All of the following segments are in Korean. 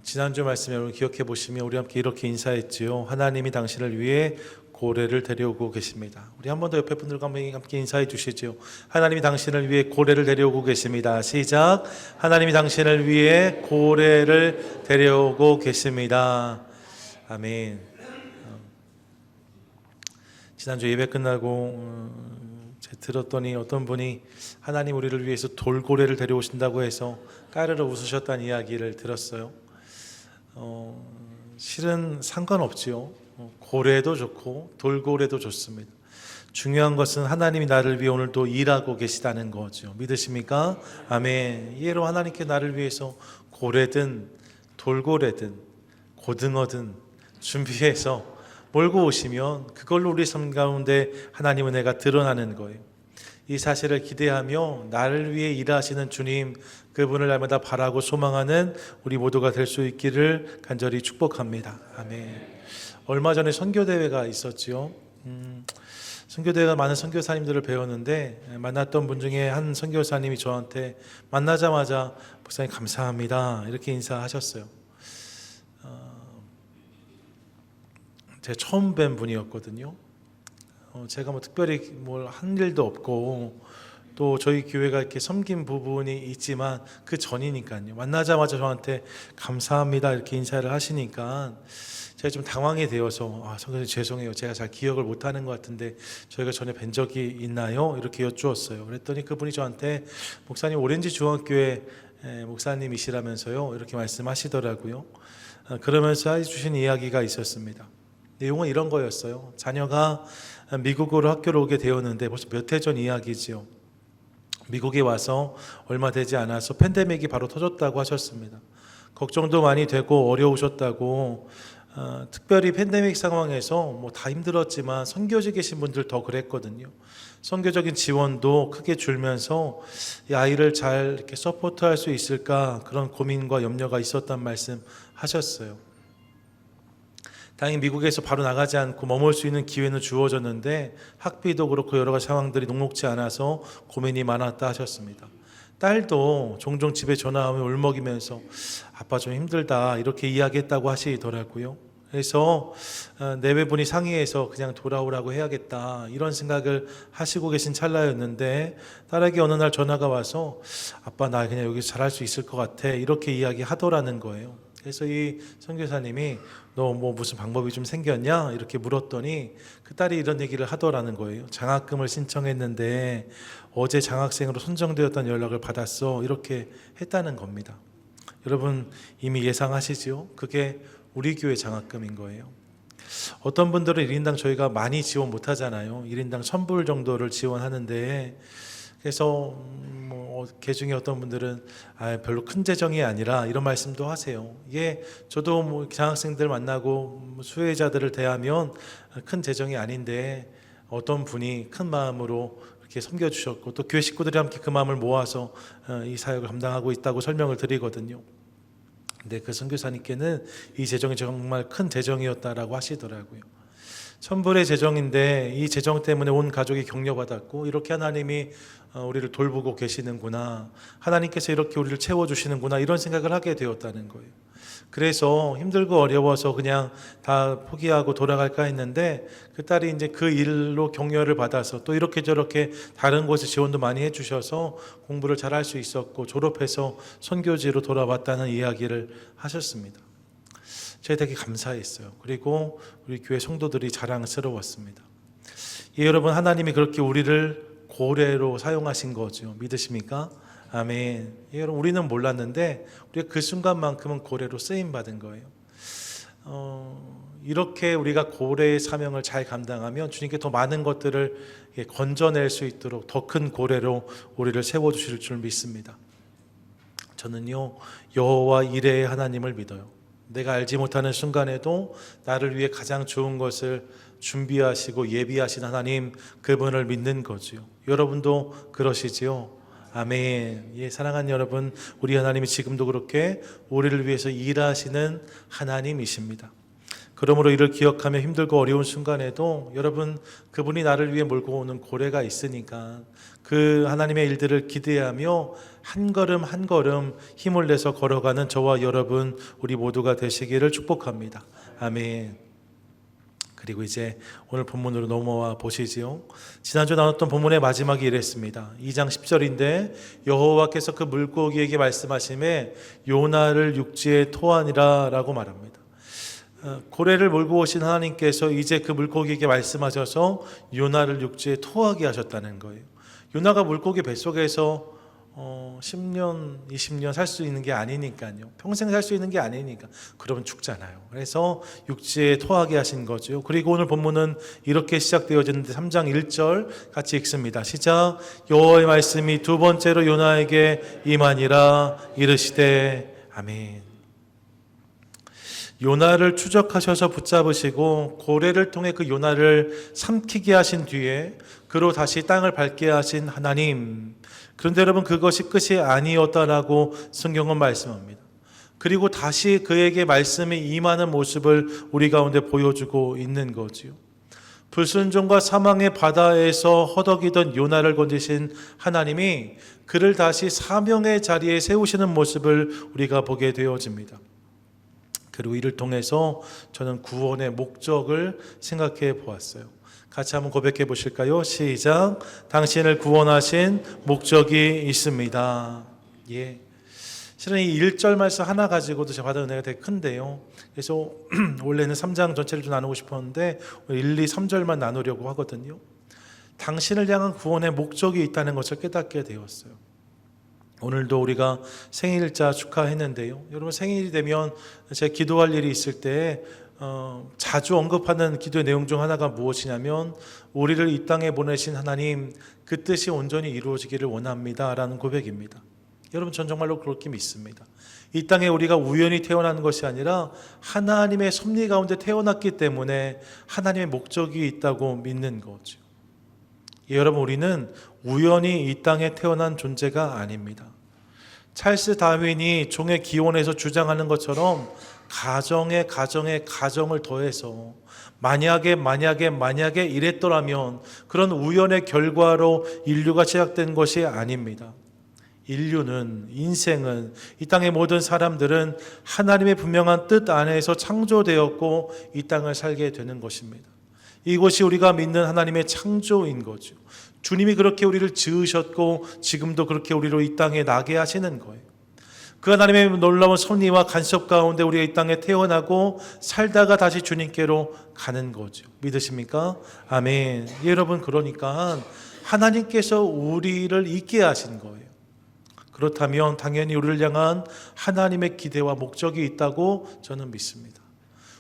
지난주 말씀 여러분 기억해 보시면 우리 함께 이렇게 인사했지요. 하나님이 당신을 위해 고래를 데려오고 계십니다. 우리 한 번 더 옆에 분들과 함께 인사해 주시죠. 하나님이 당신을 위해 고래를 데려오고 계십니다. 시작. 하나님이 당신을 위해 고래를 데려오고 계십니다. 아멘. 지난주 예배 끝나고 들었더니 어떤 분이 하나님 우리를 위해서 돌고래를 데려오신다고 해서 까르르 웃으셨다는 이야기를 들었어요. 실은 상관없지요. 고래도 좋고 돌고래도 좋습니다. 중요한 것은 하나님이 나를 위해 오늘도 일하고 계시다는 거죠. 믿으십니까? 아멘. 이해로 하나님께 나를 위해서 고래든 돌고래든 고등어든 준비해서 몰고 오시면 그걸로 우리 삶 가운데 하나님의 은혜가 드러나는 거예요. 이 사실을 기대하며 나를 위해 일하시는 주님, 그분을 날마다 바라고 소망하는 우리 모두가 될 수 있기를 간절히 축복합니다. 아멘. 얼마 전에 선교대회가 있었지요. 선교대회가 많은 선교사님들을 배웠는데 만났던 분 중에 한 선교사님이 저한테 만나자마자 목사님 감사합니다 이렇게 인사하셨어요. 제가 처음 뵌 분이었거든요. 제가 뭐 특별히 뭘 한 일도 없고 또 저희 교회가 이렇게 섬긴 부분이 있지만 그 전이니까요. 만나자마자 저한테 감사합니다 이렇게 인사를 하시니까 제가 좀 당황이 되어서 선생님 죄송해요. 제가 잘 기억을 못하는 것 같은데 저희가 전에 뵌 적이 있나요? 이렇게 여쭈었어요. 그랬더니 그분이 저한테 목사님 오렌지 중앙교회 목사님이시라면서요 이렇게 말씀하시더라고요. 그러면서 해주신 이야기가 있었습니다. 내용은 이런 거였어요. 자녀가 미국으로 학교를 오게 되었는데 벌써 몇 해 전 이야기지요. 미국에 와서 얼마 되지 않아서 팬데믹이 바로 터졌다고 하셨습니다. 걱정도 많이 되고 어려우셨다고. 특별히 팬데믹 상황에서 뭐 다 힘들었지만 선교지 계신 분들 더 그랬거든요. 선교적인 지원도 크게 줄면서 이 아이를 잘 이렇게 서포트할 수 있을까 그런 고민과 염려가 있었단 말씀 하셨어요. 다행히 미국에서 바로 나가지 않고 머물 수 있는 기회는 주어졌는데 학비도 그렇고 여러 가지 상황들이 녹록지 않아서 고민이 많았다 하셨습니다. 딸도 종종 집에 전화하면 울먹이면서 아빠 좀 힘들다 이렇게 이야기했다고 하시더라고요. 그래서 내외분이 상의해서 그냥 돌아오라고 해야겠다 이런 생각을 하시고 계신 찰나였는데 딸에게 어느 날 전화가 와서 아빠 나 그냥 여기서 잘할 수 있을 것 같아 이렇게 이야기하더라는 거예요. 그래서 이 선교사님이 너 뭐 무슨 방법이 좀 생겼냐 이렇게 물었더니 그 딸이 이런 얘기를 하더라는 거예요. 장학금을 신청했는데 어제 장학생으로 선정되었다는 연락을 받았어 이렇게 했다는 겁니다. 여러분 이미 예상하시죠? 그게 우리 교회 장학금인 거예요. 어떤 분들은 1인당 저희가 많이 지원 못하잖아요. 1인당 1,000불 정도를 지원하는데 그래서 그 중에 어떤 분들은 별로 큰 재정이 아니라 이런 말씀도 하세요. 저도 장학생들 만나고 수혜자들을 대하면 큰 재정이 아닌데 어떤 분이 큰 마음으로 이렇게 섬겨주셨고 또 교회 식구들이 함께 그 마음을 모아서 이 사역을 감당하고 있다고 설명을 드리거든요. 근데 그 선교사님께는 이 재정이 정말 큰 재정이었다라고 하시더라고요. 1,000불의 재정인데 이 재정 때문에 온 가족이 격려받았고 이렇게 하나님이 우리를 돌보고 계시는구나, 하나님께서 이렇게 우리를 채워주시는구나 이런 생각을 하게 되었다는 거예요. 그래서 힘들고 어려워서 그냥 다 포기하고 돌아갈까 했는데 그 딸이 이제 그 일로 격려를 받아서 또 이렇게 저렇게 다른 곳에 지원도 많이 해주셔서 공부를 잘할 수 있었고 졸업해서 선교지로 돌아왔다는 이야기를 하셨습니다. 제가 되게 감사했어요. 그리고 우리 교회 성도들이 자랑스러웠습니다. 여러분 하나님이 그렇게 우리를 고래로 사용하신 거죠. 믿으십니까? 아멘. 여러분 우리는 몰랐는데 우리가 그 순간만큼은 고래로 쓰임 받은 거예요. 이렇게 우리가 고래의 사명을 잘 감당하면 주님께 더 많은 것들을 건져낼 수 있도록 더 큰 고래로 우리를 세워주실 줄 믿습니다. 저는요 여호와 이레의 하나님을 믿어요. 내가 알지 못하는 순간에도 나를 위해 가장 좋은 것을 준비하시고 예비하신 하나님, 그분을 믿는 거지요. 여러분도 그러시지요? 아멘. 사랑하는 여러분, 우리 하나님이 지금도 그렇게 우리를 위해서 일하시는 하나님이십니다. 그러므로 이를 기억하며 힘들고 어려운 순간에도 여러분, 그분이 나를 위해 몰고 오는 고래가 있으니까 그 하나님의 일들을 기대하며 한 걸음 한 걸음 힘을 내서 걸어가는 저와 여러분, 우리 모두가 되시기를 축복합니다. 아멘. 그리고 이제 오늘 본문으로 넘어와 보시지요. 지난주 나눴던 본문의 마지막이 이랬습니다. 2장 10절인데 여호와께서 그 물고기에게 말씀하시매 요나를 육지에 토하니라 라고 말합니다. 고래를 몰고 오신 하나님께서 이제 그 물고기에게 말씀하셔서 요나를 육지에 토하게 하셨다는 거예요. 요나가 물고기 뱃속에서 10년, 20년 살 수 있는 게 아니니까요. 평생 살 수 있는 게 아니니까. 그러면 죽잖아요. 그래서 육지에 토하게 하신 거죠. 그리고 오늘 본문은 이렇게 시작되어지는데 3장 1절 같이 읽습니다. 시작. 여호와의 말씀이 두 번째로 요나에게 임하니라 이르시되 아멘. 요나를 추적하셔서 붙잡으시고 고래를 통해 그 요나를 삼키게 하신 뒤에 그로 다시 땅을 밟게 하신 하나님. 그런데 여러분, 그것이 끝이 아니었다라고 성경은 말씀합니다. 그리고 다시 그에게 말씀이 임하는 모습을 우리 가운데 보여주고 있는 거지요. 불순종과 사망의 바다에서 허덕이던 요나를 건지신 하나님이 그를 다시 사명의 자리에 세우시는 모습을 우리가 보게 되어집니다. 그리고 이를 통해서 저는 구원의 목적을 생각해 보았어요. 같이 한번 고백해 보실까요? 시작. 당신을 구원하신 목적이 있습니다. 예. 실은 이 1절 말씀 하나 가지고도 제가 받은 은혜가 되게 큰데요. 그래서 원래는 3장 전체를 좀 나누고 싶었는데 1, 2, 3절만 나누려고 하거든요. 당신을 향한 구원의 목적이 있다는 것을 깨닫게 되었어요. 오늘도 우리가 생일자 축하했는데요. 여러분, 생일이 되면 제가 기도할 일이 있을 때 자주 언급하는 기도의 내용 중 하나가 무엇이냐면 우리를 이 땅에 보내신 하나님, 그 뜻이 온전히 이루어지기를 원합니다 라는 고백입니다. 여러분, 전 정말로 그렇게 믿습니다. 이 땅에 우리가 우연히 태어난 것이 아니라 하나님의 섭리 가운데 태어났기 때문에 하나님의 목적이 있다고 믿는 거죠. 여러분, 우리는 우연히 이 땅에 태어난 존재가 아닙니다. 찰스 다윈이 종의 기원에서 주장하는 것처럼 가정을 더해서 만약에 이랬더라면 그런 우연의 결과로 인류가 시작된 것이 아닙니다. 인생은, 이 땅의 모든 사람들은 하나님의 분명한 뜻 안에서 창조되었고 이 땅을 살게 되는 것입니다. 이것이 우리가 믿는 하나님의 창조인 거죠. 주님이 그렇게 우리를 지으셨고 지금도 그렇게 우리로 이 땅에 나게 하시는 거예요. 그 하나님의 놀라운 섭리와 간섭 가운데 우리가 이 땅에 태어나고 살다가 다시 주님께로 가는 거죠. 믿으십니까? 아멘. 여러분, 그러니까 하나님께서 우리를 있게 하신 거예요. 그렇다면 당연히 우리를 향한 하나님의 기대와 목적이 있다고 저는 믿습니다.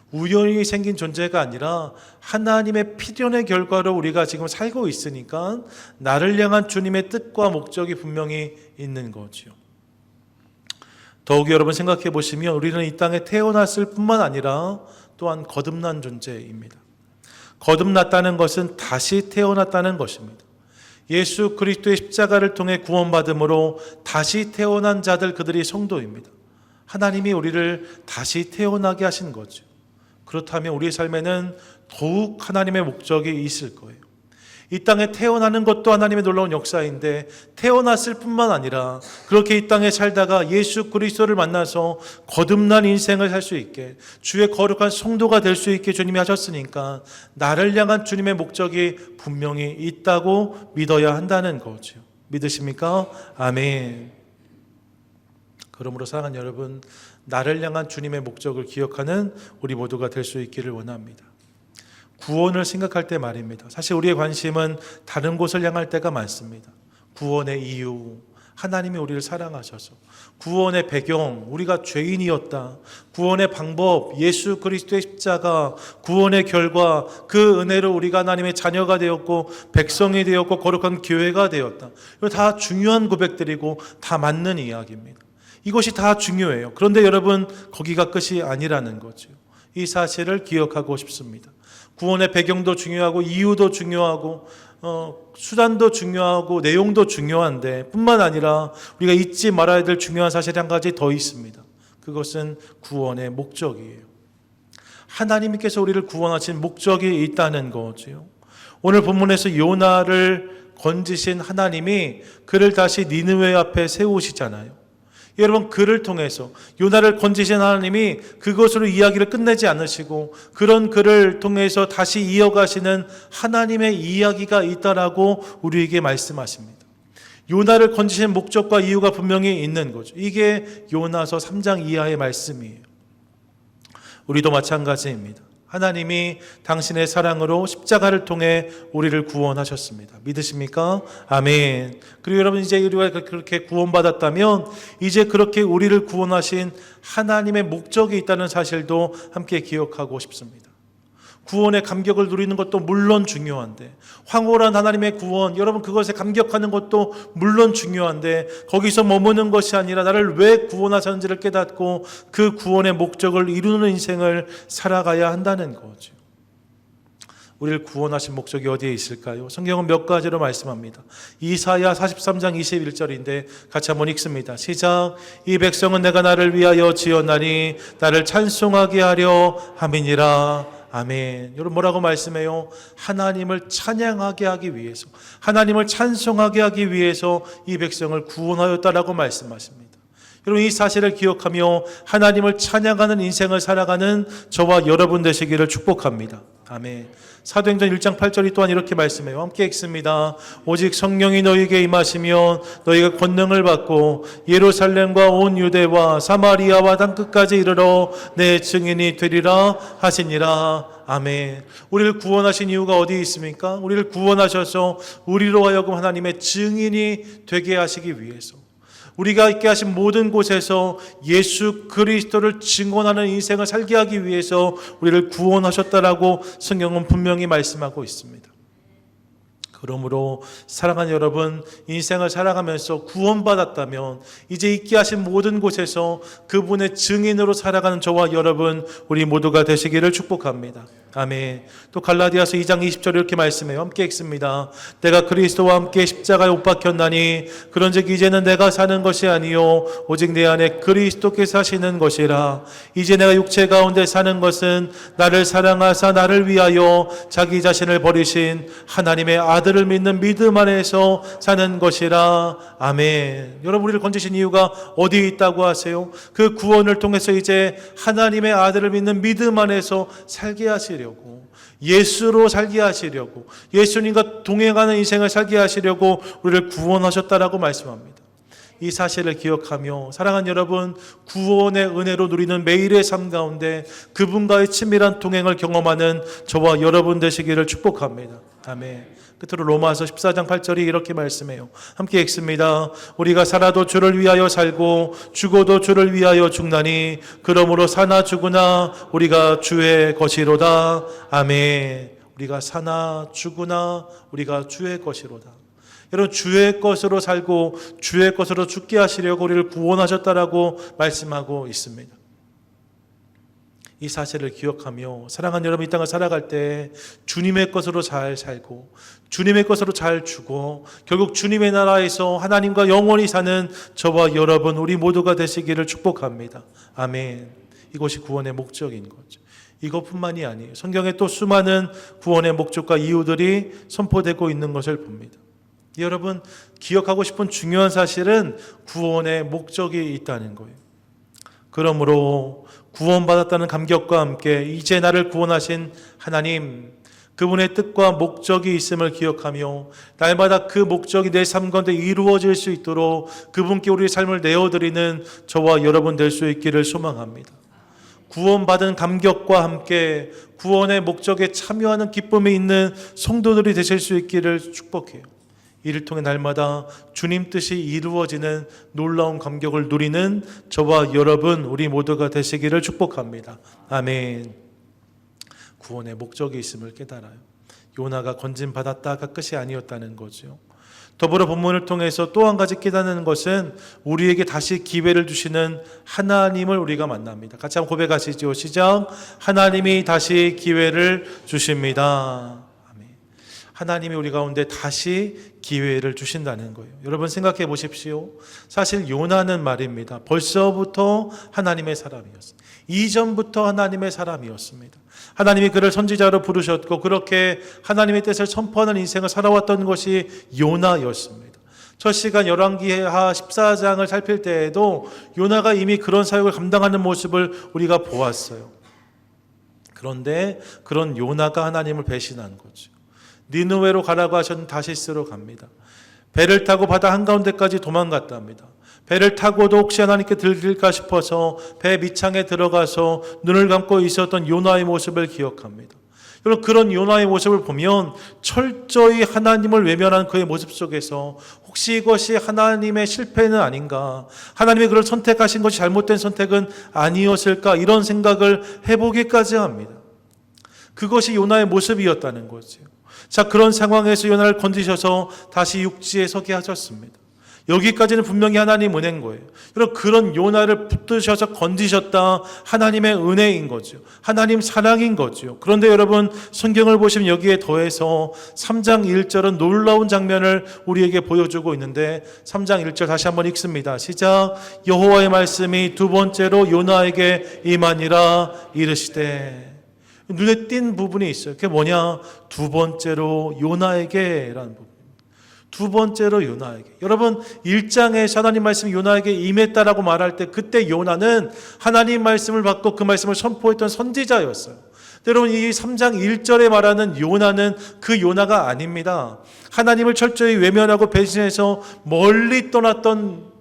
우연히 생긴 존재가 아니라 하나님의 필연의 결과로 우리가 지금 살고 있으니까 나를 향한 주님의 뜻과 목적이 분명히 있는 거죠. 더욱이 여러분, 생각해 보시면 우리는 이 땅에 태어났을 뿐만 아니라 또한 거듭난 존재입니다. 거듭났다는 것은 다시 태어났다는 것입니다. 예수 그리스도의 십자가를 통해 구원받음으로 다시 태어난 자들, 그들이 성도입니다. 하나님이 우리를 다시 태어나게 하신 거죠. 그렇다면 우리의 삶에는 더욱 하나님의 목적이 있을 거예요. 이 땅에 태어나는 것도 하나님의 놀라운 역사인데 태어났을 뿐만 아니라 그렇게 이 땅에 살다가 예수 그리스도를 만나서 거듭난 인생을 살 수 있게, 주의 거룩한 성도가 될 수 있게 주님이 하셨으니까 나를 향한 주님의 목적이 분명히 있다고 믿어야 한다는 거죠. 믿으십니까? 아멘. 그러므로 사랑하는 여러분, 나를 향한 주님의 목적을 기억하는 우리 모두가 될 수 있기를 원합니다. 구원을 생각할 때 말입니다. 사실 우리의 관심은 다른 곳을 향할 때가 많습니다. 구원의 이유, 하나님이 우리를 사랑하셔서, 구원의 배경, 우리가 죄인이었다, 구원의 방법, 예수 그리스도의 십자가, 구원의 결과, 그 은혜로 우리가 하나님의 자녀가 되었고 백성이 되었고 거룩한 교회가 되었다. 이거 다 중요한 고백들이고 다 맞는 이야기입니다. 이것이 다 중요해요. 그런데 여러분, 거기가 끝이 아니라는 거죠. 이 사실을 기억하고 싶습니다. 구원의 배경도 중요하고 이유도 중요하고 수단도 중요하고 내용도 중요한데 뿐만 아니라 우리가 잊지 말아야 될 중요한 사실이 한 가지 더 있습니다. 그것은 구원의 목적이에요. 하나님께서 우리를 구원하신 목적이 있다는 거지요. 오늘 본문에서 요나를 건지신 하나님이 그를 다시 니느웨 앞에 세우시잖아요. 여러분, 그를 통해서 요나를 건지신 하나님이 그것으로 이야기를 끝내지 않으시고 그런 그를 통해서 다시 이어가시는 하나님의 이야기가 있다라고 우리에게 말씀하십니다. 요나를 건지신 목적과 이유가 분명히 있는 거죠. 이게 요나서 3장 이하의 말씀이에요. 우리도 마찬가지입니다. 하나님이 당신의 사랑으로 십자가를 통해 우리를 구원하셨습니다. 믿으십니까? 아멘. 그리고 여러분, 이제 우리가 그렇게 구원받았다면 이제 그렇게 우리를 구원하신 하나님의 목적이 있다는 사실도 함께 기억하고 싶습니다. 구원의 감격을 누리는 것도 물론 중요한데, 황홀한 하나님의 구원, 여러분 그것에 감격하는 것도 물론 중요한데, 거기서 머무는 것이 아니라 나를 왜 구원하셨는지를 깨닫고 그 구원의 목적을 이루는 인생을 살아가야 한다는 거죠. 우리를 구원하신 목적이 어디에 있을까요? 성경은 몇 가지로 말씀합니다. 이사야 43장 21절인데 같이 한번 읽습니다. 시작. 이 백성은 내가 나를 위하여 지었나니 나를 찬송하게 하려 함이니라. 아멘. 여러분, 뭐라고 말씀해요? 하나님을 찬양하게 하기 위해서, 하나님을 찬송하게 하기 위해서 이 백성을 구원하였다라고 말씀하십니다. 여러분, 이 사실을 기억하며 하나님을 찬양하는 인생을 살아가는 저와 여러분 되시기를 축복합니다. 아멘. 사도행전 1장 8절이 또한 이렇게 말씀해요. 함께 읽습니다. 오직 성령이 너희에게 임하시면 너희가 권능을 받고 예루살렘과 온 유대와 사마리아와 땅끝까지 이르러 내 증인이 되리라 하시니라. 아멘. 우리를 구원하신 이유가 어디에 있습니까? 우리를 구원하셔서 우리로 하여금 하나님의 증인이 되게 하시기 위해서, 우리가 있게 하신 모든 곳에서 예수 그리스도를 증언하는 인생을 살게 하기 위해서 우리를 구원하셨다라고 성경은 분명히 말씀하고 있습니다. 그러므로 사랑하는 여러분, 인생을 살아가면서 구원받았다면 이제 있게 하신 모든 곳에서 그분의 증인으로 살아가는 저와 여러분, 우리 모두가 되시기를 축복합니다. 아멘. 또 갈라디아서 2장 20절에 이렇게 말씀해요. 함께 읽습니다. 내가 그리스도와 함께 십자가에 못 박혔나니 그런즉 이제는 내가 사는 것이 아니요 오직 내 안에 그리스도께서 사시는 것이라. 이제 내가 육체 가운데 사는 것은 나를 사랑하사 나를 위하여 자기 자신을 버리신 하나님의 아들을 믿는 믿음 안에서 사는 것이라. 아멘. 여러분, 우리를 건지신 이유가 어디에 있다고 하세요? 그 구원을 통해서 이제 하나님의 아들을 믿는 믿음 안에서 살게 하시려고, 예수로 살게 하시려고, 예수님과 동행하는 인생을 살게 하시려고 우리를 구원하셨다라고 말씀합니다. 이 사실을 기억하며 사랑하는 여러분, 구원의 은혜로 누리는 매일의 삶 가운데 그분과의 친밀한 동행을 경험하는 저와 여러분 되시기를 축복합니다. 아멘. 끝으로 로마서 14장 8절이 이렇게 말씀해요. 함께 읽습니다. 우리가 살아도 주를 위하여 살고 죽어도 주를 위하여 죽나니 그러므로 사나 죽으나 우리가 주의 것이로다. 아멘. 우리가 사나 죽으나 우리가 주의 것이로다. 여러분, 주의 것으로 살고 주의 것으로 죽게 하시려고 우리를 구원하셨다라고 말씀하고 있습니다. 이 사실을 기억하며 사랑하는 여러분, 이 땅을 살아갈 때 주님의 것으로 잘 살고 주님의 것으로 잘 죽어 결국 주님의 나라에서 하나님과 영원히 사는 저와 여러분, 우리 모두가 되시기를 축복합니다. 아멘. 이것이 구원의 목적인 거죠. 이것뿐만이 아니에요. 성경에 또 수많은 구원의 목적과 이유들이 선포되고 있는 것을 봅니다. 여러분, 기억하고 싶은 중요한 사실은 구원의 목적이 있다는 거예요. 그러므로 구원받았다는 감격과 함께 이제 나를 구원하신 하나님, 그분의 뜻과 목적이 있음을 기억하며 날마다 그 목적이 내 삶 가운데 이루어질 수 있도록 그분께 우리의 삶을 내어드리는 저와 여러분 될 수 있기를 소망합니다. 구원받은 감격과 함께 구원의 목적에 참여하는 기쁨이 있는 성도들이 되실 수 있기를 축복해요. 이를 통해 날마다 주님 뜻이 이루어지는 놀라운 감격을 누리는 저와 여러분, 우리 모두가 되시기를 축복합니다. 아멘. 구원의 목적이 있음을 깨달아요. 요나가 건짐받았다가 끝이 아니었다는 거죠. 더불어 본문을 통해서 또 한 가지 깨닫는 것은 우리에게 다시 기회를 주시는 하나님을 우리가 만납니다. 같이 한번 고백하시죠. 시작. 하나님이 다시 기회를 주십니다. 하나님이 우리 가운데 다시 기회를 주신다는 거예요. 여러분 생각해 보십시오. 사실 요나는 말입니다. 벌써부터 하나님의 사람이었어요. 이전부터 하나님의 사람이었습니다. 하나님이 그를 선지자로 부르셨고 그렇게 하나님의 뜻을 선포하는 인생을 살아왔던 것이 요나였습니다. 첫 시간 열왕기하 14장을 살필 때에도 요나가 이미 그런 사역을 감당하는 모습을 우리가 보았어요. 그런데 그런 요나가 하나님을 배신한 거죠. 니느웨로 가라고 하셨는데 다시스로 갑니다. 배를 타고 바다 한가운데까지 도망갔답니다. 배를 타고도 혹시 하나님께 들릴까 싶어서 배 밑창에 들어가서 눈을 감고 있었던 요나의 모습을 기억합니다. 여러분 그런 요나의 모습을 보면 철저히 하나님을 외면한 그의 모습 속에서 혹시 이것이 하나님의 실패는 아닌가, 하나님이 그를 선택하신 것이 잘못된 선택은 아니었을까, 이런 생각을 해보기까지 합니다. 그것이 요나의 모습이었다는 거죠. 자, 그런 상황에서 요나를 건지셔서 다시 육지에 서게 하셨습니다. 여기까지는 분명히 하나님 은혜인 거예요. 여러분 그런 요나를 붙드셔서 건지셨다, 하나님의 은혜인 거죠. 하나님 사랑인 거죠. 그런데 여러분 성경을 보시면 여기에 더해서 3장 1절은 놀라운 장면을 우리에게 보여주고 있는데 3장 1절 다시 한번 읽습니다. 시작. 여호와의 말씀이 두 번째로 요나에게 임하니라 이르시되. 눈에 띈 부분이 있어요. 그게 뭐냐? 두 번째로 요나에게라는 부분. 두 번째로 요나에게. 여러분 1장에서 하나님 말씀이 요나에게 임했다라고 말할 때 그때 요나는 하나님 말씀을 받고 그 말씀을 선포했던 선지자였어요. 여러분 이 3장 1절에 말하는 요나는 그 요나가 아닙니다. 하나님을 철저히 외면하고 배신해서 멀리 떠났던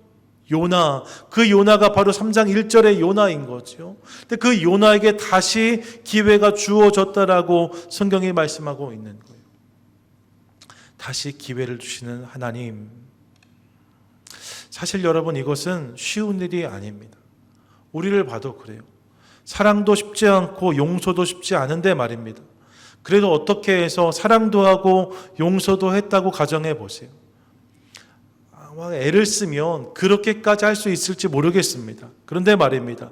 요나, 그 요나가 바로 3장 1절의 요나인 거죠. 근데 그 요나에게 다시 기회가 주어졌다라고 성경이 말씀하고 있는 거예요. 다시 기회를 주시는 하나님. 사실 여러분 이것은 쉬운 일이 아닙니다. 우리를 봐도 그래요. 사랑도 쉽지 않고 용서도 쉽지 않은데 말입니다. 그래도 어떻게 해서 사랑도 하고 용서도 했다고 가정해 보세요. 애를 쓰면 그렇게까지 할 수 있을지 모르겠습니다. 그런데 말입니다.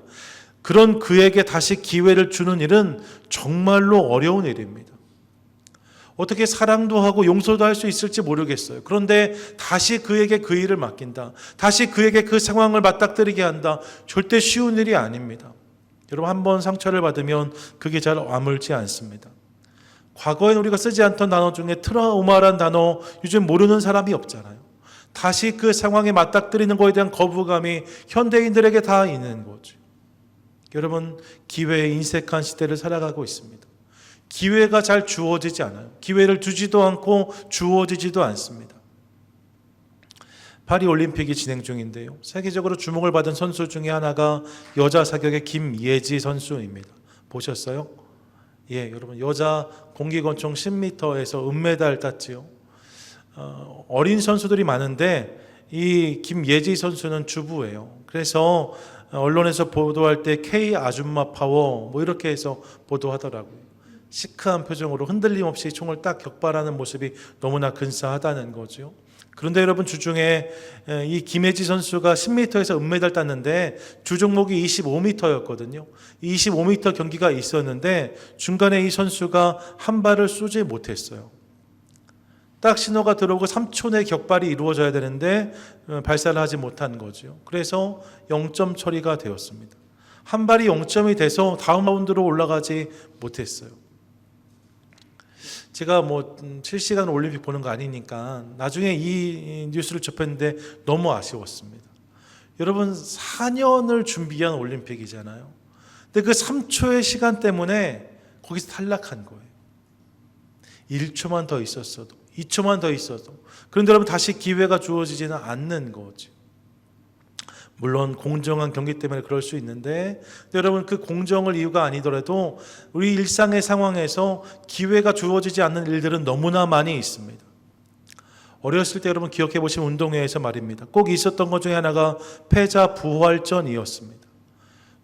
그런 그에게 다시 기회를 주는 일은 정말로 어려운 일입니다. 어떻게 사랑도 하고 용서도 할 수 있을지 모르겠어요. 그런데 다시 그에게 그 일을 맡긴다. 다시 그에게 그 상황을 맞닥뜨리게 한다. 절대 쉬운 일이 아닙니다. 여러분 한번 상처를 받으면 그게 잘 아물지 않습니다. 과거에 우리가 쓰지 않던 단어 중에 트라우마란 단어 요즘 모르는 사람이 없잖아요. 다시 그 상황에 맞닥뜨리는 것에 대한 거부감이 현대인들에게 다 있는 거죠. 여러분 기회에 인색한 시대를 살아가고 있습니다. 기회가 잘 주어지지 않아요. 기회를 주지도 않고 주어지지도 않습니다. 파리 올림픽이 진행 중인데요. 세계적으로 주목을 받은 선수 중에 하나가 여자 사격의 김예지 선수입니다. 보셨어요? 예, 여러분 여자 공기권총 10m에서 은메달 땄지요. 어린 선수들이 많은데 이 김예지 선수는 주부예요. 그래서 언론에서 보도할 때 K 아줌마 파워 뭐 이렇게 해서 보도하더라고요. 시크한 표정으로 흔들림 없이 총을 딱 격발하는 모습이 너무나 근사하다는 거죠. 그런데 여러분 주중에 이 김예지 선수가 10m에서 은메달 땄는데 주 종목이 25m였거든요. 25m 경기가 있었는데 중간에 이 선수가 한 발을 쏘지 못했어요. 딱 신호가 들어오고 3초 내 격발이 이루어져야 되는데 발사를 하지 못한 거죠. 그래서 0점 처리가 되었습니다. 한 발이 0점이 돼서 다음 라운드로 올라가지 못했어요. 제가 뭐 실시간 올림픽 보는 거 아니니까 나중에 이 뉴스를 접했는데 너무 아쉬웠습니다. 여러분 4년을 준비한 올림픽이잖아요. 근데 그 3초의 시간 때문에 거기서 탈락한 거예요. 1초만 더 있었어도 2초만 더 있어도. 그런데 여러분 다시 기회가 주어지지는 않는 거죠. 물론 공정한 경기 때문에 그럴 수 있는데 여러분 그 공정을 이유가 아니더라도 우리 일상의 상황에서 기회가 주어지지 않는 일들은 너무나 많이 있습니다. 어렸을 때 여러분 기억해 보시면 운동회에서 말입니다. 꼭 있었던 것 중에 하나가 패자 부활전이었습니다.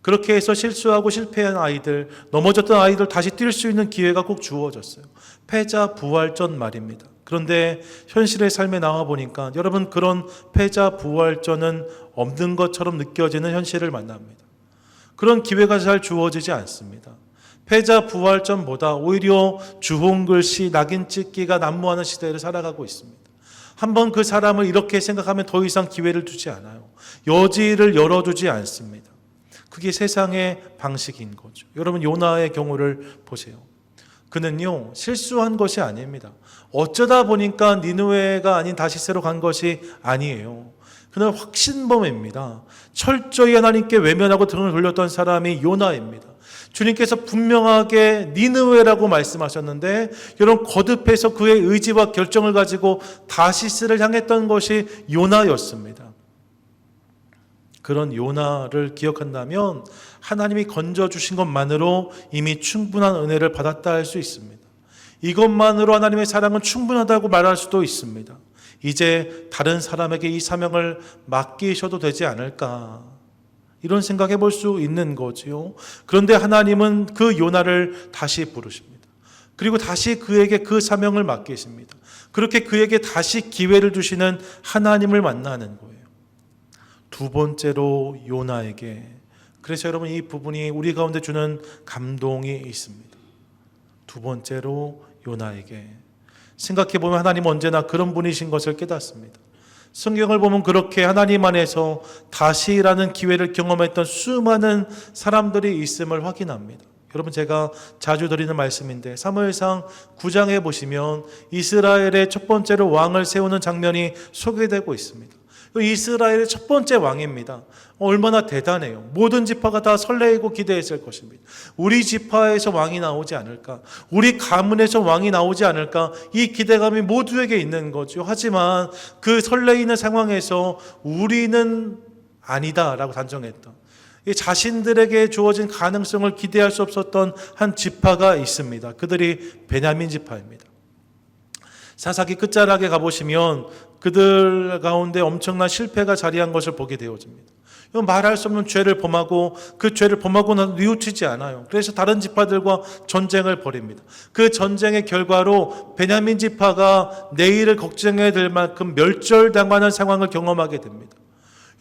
그렇게 해서 실수하고 실패한 아이들, 넘어졌던 아이들 다시 뛸 수 있는 기회가 꼭 주어졌어요. 패자 부활전 말입니다. 그런데 현실의 삶에 나와 보니까 여러분 그런 패자 부활전은 없는 것처럼 느껴지는 현실을 만납니다. 그런 기회가 잘 주어지지 않습니다. 패자 부활전보다 오히려 주홍글씨, 낙인 찍기가 난무하는 시대를 살아가고 있습니다. 한번 그 사람을 이렇게 생각하면 더 이상 기회를 두지 않아요. 여지를 열어두지 않습니다. 그게 세상의 방식인 거죠. 여러분, 요나의 경우를 보세요. 그는요, 실수한 것이 아닙니다. 어쩌다 보니까 니느웨가 아닌 다시스로 간 것이 아니에요. 그는 확신범입니다. 철저히 하나님께 외면하고 등을 돌렸던 사람이 요나입니다. 주님께서 분명하게 니느웨라고 말씀하셨는데 여러분, 거듭해서 그의 의지와 결정을 가지고 다시스를 향했던 것이 요나였습니다. 그런 요나를 기억한다면 하나님이 건져주신 것만으로 이미 충분한 은혜를 받았다 할 수 있습니다. 이것만으로 하나님의 사랑은 충분하다고 말할 수도 있습니다. 이제 다른 사람에게 이 사명을 맡기셔도 되지 않을까, 이런 생각해 볼 수 있는 거지요. 그런데 하나님은 그 요나를 다시 부르십니다. 그리고 다시 그에게 그 사명을 맡기십니다. 그렇게 그에게 다시 기회를 주시는 하나님을 만나는 거예요. 두 번째로 요나에게, 그래서 여러분, 이 부분이 우리 가운데 주는 감동이 있습니다. 두 번째로 요나에게, 생각해보면 하나님은 언제나 그런 분이신 것을 깨닫습니다. 성경을 보면 그렇게 하나님 안에서 다시라는 기회를 경험했던 수많은 사람들이 있음을 확인합니다. 여러분, 제가 자주 드리는 말씀인데 사무엘상 9장에 보시면 이스라엘의 첫 번째로 왕을 세우는 장면이 소개되고 있습니다. 이스라엘의 첫 번째 왕입니다. 얼마나 대단해요. 모든 지파가 다 설레이고 기대했을 것입니다. 우리 지파에서 왕이 나오지 않을까, 우리 가문에서 왕이 나오지 않을까, 이 기대감이 모두에게 있는 거죠. 하지만 그 설레이는 상황에서 우리는 아니다라고 단정했던, 자신들에게 주어진 가능성을 기대할 수 없었던 한 지파가 있습니다. 그들이 베냐민 지파입니다. 사사기 끝자락에 가보시면 그들 가운데 엄청난 실패가 자리한 것을 보게 되어집니다. 말할 수 없는 죄를 범하고 그 죄를 범하고 나서 뉘우치지 않아요. 그래서 다른 지파들과 전쟁을 벌입니다. 그 전쟁의 결과로 베냐민 지파가 내일을 걱정해야 될 만큼 멸절당하는 상황을 경험하게 됩니다.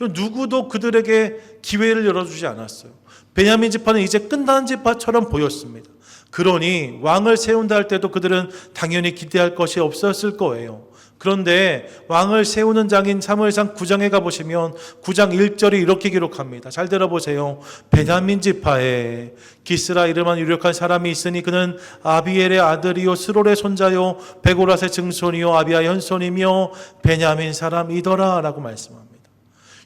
누구도 그들에게 기회를 열어주지 않았어요. 베냐민 지파는 이제 끝난 지파처럼 보였습니다. 그러니 왕을 세운다 할 때도 그들은 당연히 기대할 것이 없었을 거예요. 그런데 왕을 세우는 장인 사무엘상 9장에 가보시면 9장 1절이 이렇게 기록합니다. 잘 들어보세요. 베냐민 지파에 기스라 이름한 유력한 사람이 있으니 그는 아비엘의 아들이요 스롤의 손자요 베고랏의 증손이요 아비아의 현손이며 베냐민 사람이더라 라고 말씀합니다.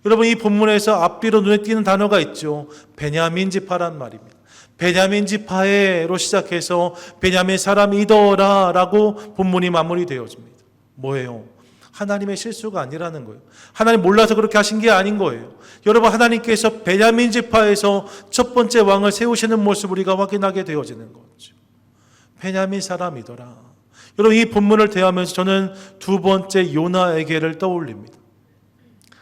여러분, 이 본문에서 앞뒤로 눈에 띄는 단어가 있죠. 베냐민 지파란 말입니다. 베냐민 지파에로 시작해서 베냐민 사람이더라 라고 본문이 마무리되어집니다. 뭐예요? 하나님의 실수가 아니라는 거예요. 하나님 몰라서 그렇게 하신 게 아닌 거예요. 여러분, 하나님께서 베냐민 지파에서 첫 번째 왕을 세우시는 모습을 우리가 확인하게 되어지는 거죠. 베냐민 사람이더라. 여러분, 이 본문을 대하면서 저는 두 번째 요나에게를 떠올립니다.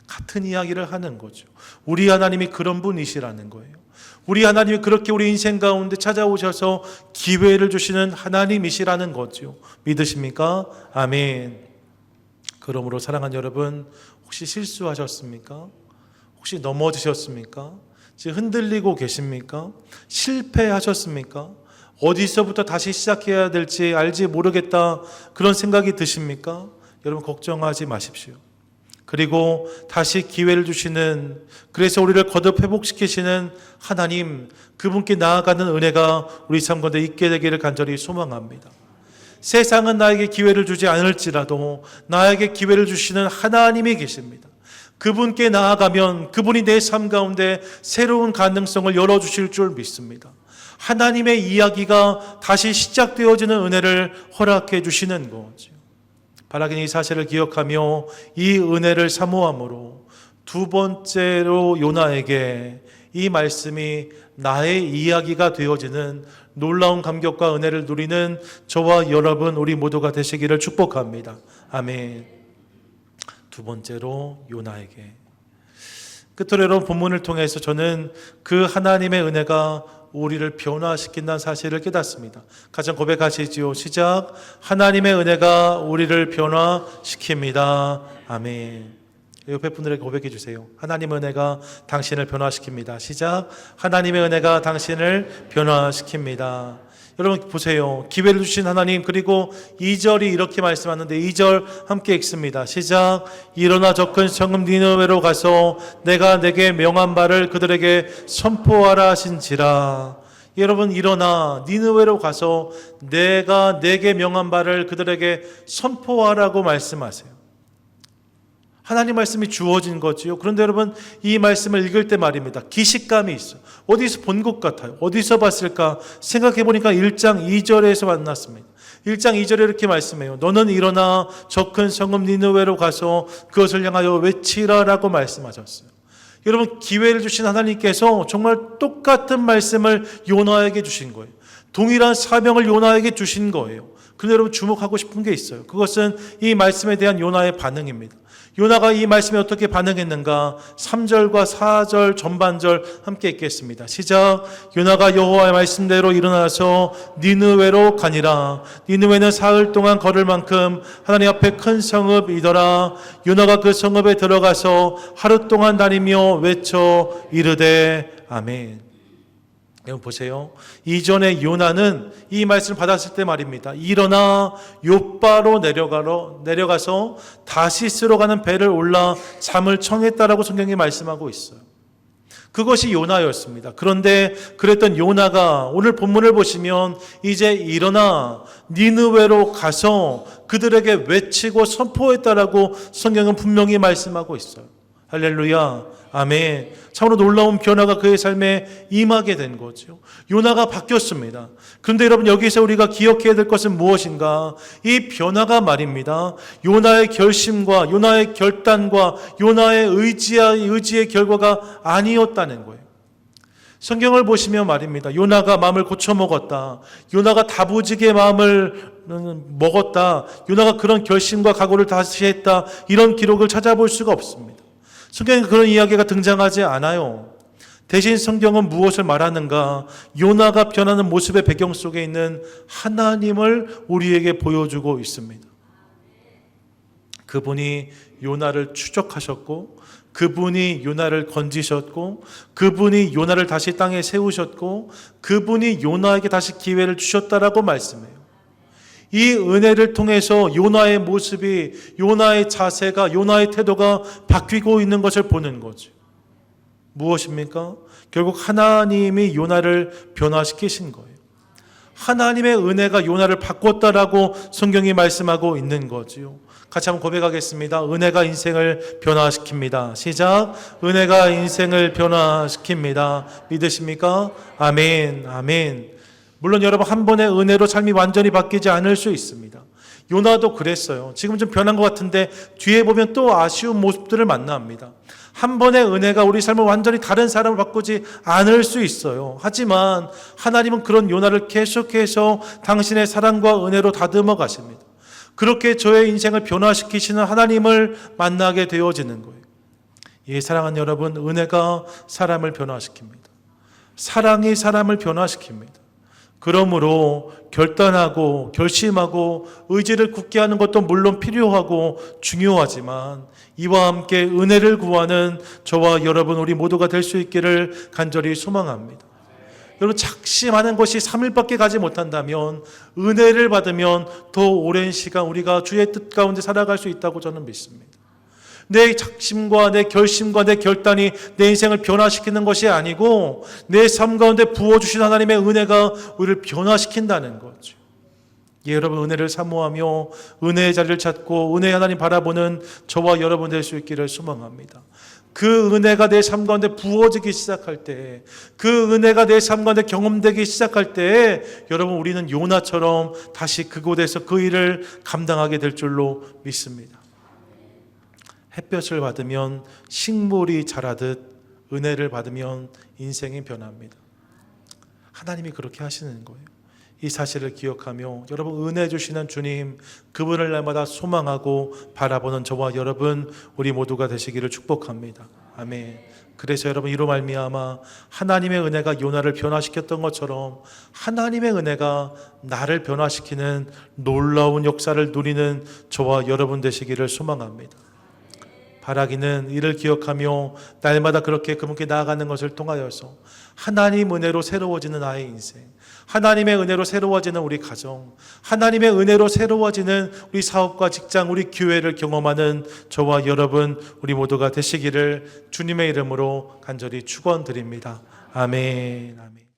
같은 이야기를 하는 거죠. 우리 하나님이 그런 분이시라는 거예요. 우리 하나님이 그렇게 우리 인생 가운데 찾아오셔서 기회를 주시는 하나님이시라는 거죠. 믿으십니까? 아멘. 그러므로 사랑하는 여러분, 혹시 실수하셨습니까? 혹시 넘어지셨습니까? 지금 흔들리고 계십니까? 실패하셨습니까? 어디서부터 다시 시작해야 될지 알지 모르겠다, 그런 생각이 드십니까? 여러분, 걱정하지 마십시오. 그리고 다시 기회를 주시는, 그래서 우리를 거듭 회복시키시는 하나님, 그분께 나아가는 은혜가 우리 삶 가운데 있게 되기를 간절히 소망합니다. 세상은 나에게 기회를 주지 않을지라도 나에게 기회를 주시는 하나님이 계십니다. 그분께 나아가면 그분이 내 삶 가운데 새로운 가능성을 열어주실 줄 믿습니다. 하나님의 이야기가 다시 시작되어지는 은혜를 허락해 주시는 거죠. 바라기는 이 사실을 기억하며 이 은혜를 사모함으로 두 번째로 요나에게 이 말씀이 나의 이야기가 되어지는 놀라운 감격과 은혜를 누리는 저와 여러분, 우리 모두가 되시기를 축복합니다. 아멘. 두 번째로 요나에게. 끝으로 여러분, 본문을 통해서 저는 그 하나님의 은혜가 우리를 변화시킨다는 사실을 깨닫습니다. 가정 고백하시지요. 시작. 하나님의 은혜가 우리를 변화시킵니다. 아멘. 옆에 분들에게 고백해 주세요. 하나님의 은혜가 당신을 변화시킵니다. 시작. 하나님의 은혜가 당신을 변화시킵니다. 여러분 보세요. 기회를 주신 하나님, 그리고 2절이 이렇게 말씀하는데 2절 함께 읽습니다. 시작. 일어나 적은 성읍 니느웨로 가서 내가 내게 명한 바를 그들에게 선포하라 하신지라. 여러분, 일어나 니느웨로 가서 내가 내게 명한 바를 그들에게 선포하라고 말씀하세요. 하나님 말씀이 주어진 거지요. 그런데 여러분, 이 말씀을 읽을 때 말입니다, 기식감이 있어요. 어디서 본 것 같아요. 어디서 봤을까 생각해 보니까 1장 2절에서 만났습니다. 1장 2절에 이렇게 말씀해요. 너는 일어나 저 큰 성읍 니느웨로 가서 그것을 향하여 외치라라고 말씀하셨어요. 여러분, 기회를 주신 하나님께서 정말 똑같은 말씀을 요나에게 주신 거예요. 동일한 사명을 요나에게 주신 거예요. 그런데 여러분, 주목하고 싶은 게 있어요. 그것은 이 말씀에 대한 요나의 반응입니다. 요나가 이 말씀에 어떻게 반응했는가? 3절과 4절 전반절 함께 읽겠습니다. 시작. 요나가 여호와의 말씀대로 일어나서 니느웨로 가니라. 니느웨는 사흘 동안 걸을 만큼 하나님 앞에 큰 성읍이더라. 요나가 그 성읍에 들어가서 하루 동안 다니며 외쳐 이르되 아멘. 여러분 보세요. 이전에 요나는 이 말씀을 받았을 때 말입니다, 일어나 욥바로 내려가서 다시스로 가는 배를 올라 잠을 청했다라고 성경이 말씀하고 있어요. 그것이 요나였습니다. 그런데 그랬던 요나가 오늘 본문을 보시면 이제 일어나 니느웨로 가서 그들에게 외치고 선포했다라고 성경은 분명히 말씀하고 있어요. 할렐루야, 아멘. 참으로 놀라운 변화가 그의 삶에 임하게 된 거죠. 요나가 바뀌었습니다. 그런데 여러분, 여기서 우리가 기억해야 될 것은 무엇인가? 이 변화가 말입니다, 요나의 결심과 요나의 결단과 요나의 의지의 결과가 아니었다는 거예요. 성경을 보시면 말입니다, 요나가 마음을 고쳐먹었다, 요나가 다부지게 마음을 먹었다, 요나가 그런 결심과 각오를 다시 했다, 이런 기록을 찾아볼 수가 없습니다. 성경에 그런 이야기가 등장하지 않아요. 대신 성경은 무엇을 말하는가? 요나가 변하는 모습의 배경 속에 있는 하나님을 우리에게 보여주고 있습니다. 그분이 요나를 추적하셨고, 그분이 요나를 건지셨고, 그분이 요나를 다시 땅에 세우셨고, 그분이 요나에게 다시 기회를 주셨다라고 말씀해요. 이 은혜를 통해서 요나의 모습이, 요나의 자세가, 요나의 태도가 바뀌고 있는 것을 보는 거죠. 무엇입니까? 결국 하나님이 요나를 변화시키신 거예요. 하나님의 은혜가 요나를 바꿨다라고 성경이 말씀하고 있는 거지요. 같이 한번 고백하겠습니다. 은혜가 인생을 변화시킵니다. 시작. 은혜가 인생을 변화시킵니다. 믿으십니까? 아멘, 아멘. 물론 여러분, 한 번의 은혜로 삶이 완전히 바뀌지 않을 수 있습니다. 요나도 그랬어요. 지금 좀 변한 것 같은데 뒤에 보면 또 아쉬운 모습들을 만납니다. 한 번의 은혜가 우리 삶을 완전히 다른 사람을 바꾸지 않을 수 있어요. 하지만 하나님은 그런 요나를 계속해서 당신의 사랑과 은혜로 다듬어 가십니다. 그렇게 저의 인생을 변화시키시는 하나님을 만나게 되어지는 거예요. 예, 사랑하는 여러분, 은혜가 사람을 변화시킵니다. 사랑이 사람을 변화시킵니다. 그러므로 결단하고 결심하고 의지를 굳게 하는 것도 물론 필요하고 중요하지만 이와 함께 은혜를 구하는 저와 여러분, 우리 모두가 될 수 있기를 간절히 소망합니다. 여러분, 작심하는 것이 3일밖에 가지 못한다면 은혜를 받으면 더 오랜 시간 우리가 주의 뜻 가운데 살아갈 수 있다고 저는 믿습니다. 내 작심과 내 결심과 내 결단이 내 인생을 변화시키는 것이 아니고 내 삶 가운데 부어주신 하나님의 은혜가 우리를 변화시킨다는 거죠. 예, 여러분, 은혜를 사모하며 은혜의 자리를 찾고 은혜의 하나님 바라보는 저와 여러분 될 수 있기를 소망합니다. 그 은혜가 내 삶 가운데 부어지기 시작할 때, 그 은혜가 내 삶 가운데 경험되기 시작할 때 여러분, 우리는 요나처럼 다시 그곳에서 그 일을 감당하게 될 줄로 믿습니다. 햇볕을 받으면 식물이 자라듯 은혜를 받으면 인생이 변합니다. 하나님이 그렇게 하시는 거예요. 이 사실을 기억하며 여러분, 은혜 주시는 주님, 그분을 날마다 소망하고 바라보는 저와 여러분, 우리 모두가 되시기를 축복합니다. 아멘. 그래서 여러분, 이로 말미암아 하나님의 은혜가 요나를 변화시켰던 것처럼 하나님의 은혜가 나를 변화시키는 놀라운 역사를 누리는 저와 여러분 되시기를 소망합니다. 바라기는 이를 기억하며 날마다 그렇게 그분께 나아가는 것을 통하여서 하나님 은혜로 새로워지는 나의 인생, 하나님의 은혜로 새로워지는 우리 가정, 하나님의 은혜로 새로워지는 우리 사업과 직장, 우리 교회를 경험하는 저와 여러분 우리 모두가 되시기를 주님의 이름으로 간절히 축원드립니다. 아멘. 아멘.